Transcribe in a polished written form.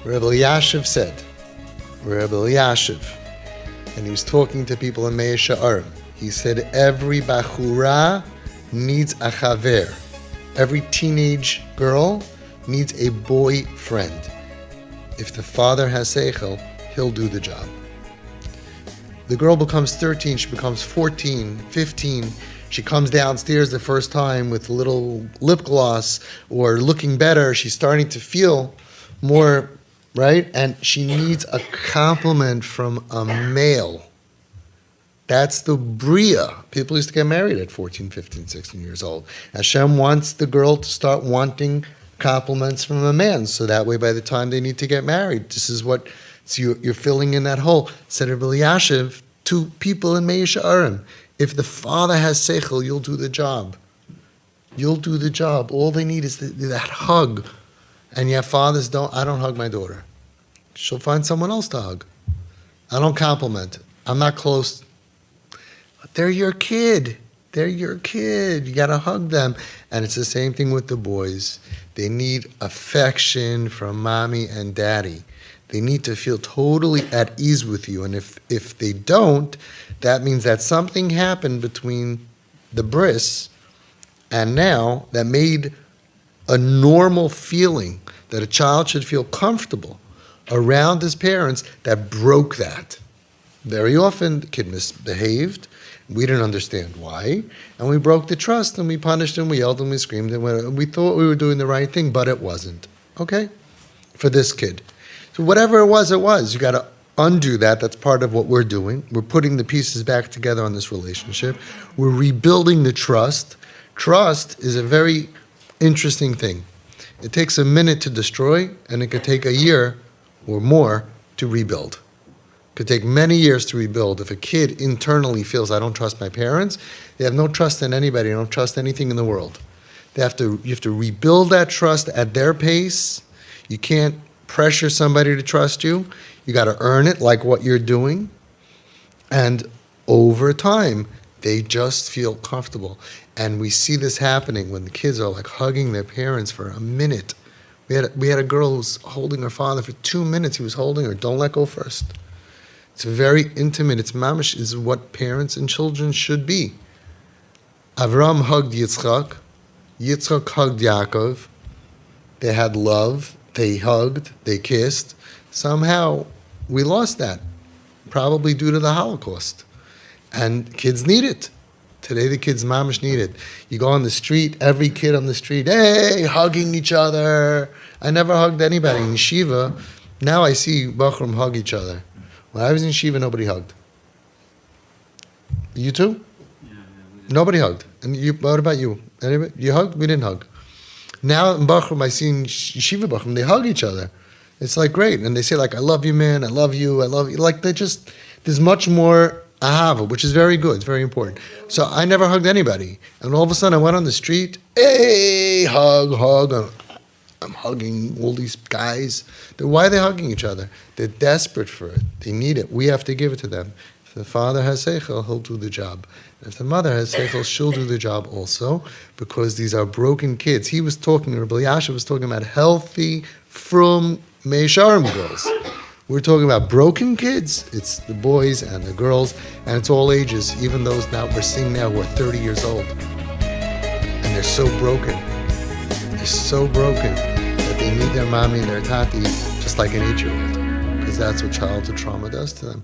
Rav Eliashiv said, Rav Eliashiv, and he was talking to people in Mea She'arim. He said, every bachura needs a chaver. Every teenage girl needs a boyfriend. If the father has seichel, he'll do the job. The girl becomes 13, she becomes 14, 15. She comes downstairs the first time with a little lip gloss or looking better. She's starting to feel more, right? And she needs a compliment from a male. That's the bria. People used to get married at 14, 15, 16 years old. Hashem wants the girl to start wanting compliments from a man, so that way by the time they need to get married, this is what, so you're filling in that hole. Said Rav Eliashiv to people in Mea She'arim, if the father has seichel, you'll do the job. You'll do the job. All they need is that hug. And yet fathers don't, I don't hug my daughter. She'll find someone else to hug. I don't compliment. I'm not close. They're your kid. They're your kid. You got to hug them. And it's the same thing with the boys. They need affection from mommy and daddy. They need to feel totally at ease with you. And if they don't, that means that something happened between the bris and now that made a normal feeling that a child should feel comfortable around his parents that broke that. Very often the kid misbehaved. We didn't understand why, and we broke the trust, and we punished him, we yelled and we screamed, and we thought we were doing the right thing, but it wasn't. Okay? For this kid. So whatever it was, it was. You got to undo that. That's part of what we're doing. We're putting the pieces back together on this relationship. We're rebuilding the trust. Trust is a very interesting thing. It takes a minute to destroy, and it could take a year or more to rebuild. Could take many years to rebuild. If a kid internally feels, I don't trust my parents, they have no trust in anybody, they don't trust anything in the world. You have to rebuild that trust at their pace. You can't pressure somebody to trust you. You got to earn it like what you're doing. And over time, they just feel comfortable. And we see this happening when the kids are like hugging their parents for a minute. We had a girl who was holding her father for 2 minutes. He was holding her. Don't let go first. It's very intimate. It's mamish, is what parents and children should be. Avram hugged Yitzchak. Yitzchak hugged Yaakov. They had love. They hugged. They kissed. Somehow, we lost that. Probably due to the Holocaust. And kids need it. Today, the kids mamish need it. You go on the street, every kid on the street, hey, hugging each other. I never hugged anybody in yeshiva. Now I see Bachram hug each other. When I was in Shiva, nobody hugged. You too? Yeah, nobody hugged. And you? What about you? Anybody? You hugged? We didn't hug. Now in Bachram, I see in Shiva Bachram, they hug each other. It's like great. And they say like, I love you, man. I love you. I love you. Like there's much more ahava, which is very good. It's very important. So I never hugged anybody. And all of a sudden I went on the street, hey, hug. I'm hugging all these guys. Why are they hugging each other? They're desperate for it. They need it. We have to give it to them. If the father has seichel, he'll do the job. If the mother has seichel, she'll do the job also, because these are broken kids. Rav Eliashiv was talking about healthy, from Mea She'arim girls. We're talking about broken kids. It's the boys and the girls, and it's all ages, even those now we're seeing now who are 30 years old. And they're so broken. They're so broken that they need their mommy and their tati just like an 8-year-old, because that's what childhood trauma does to them.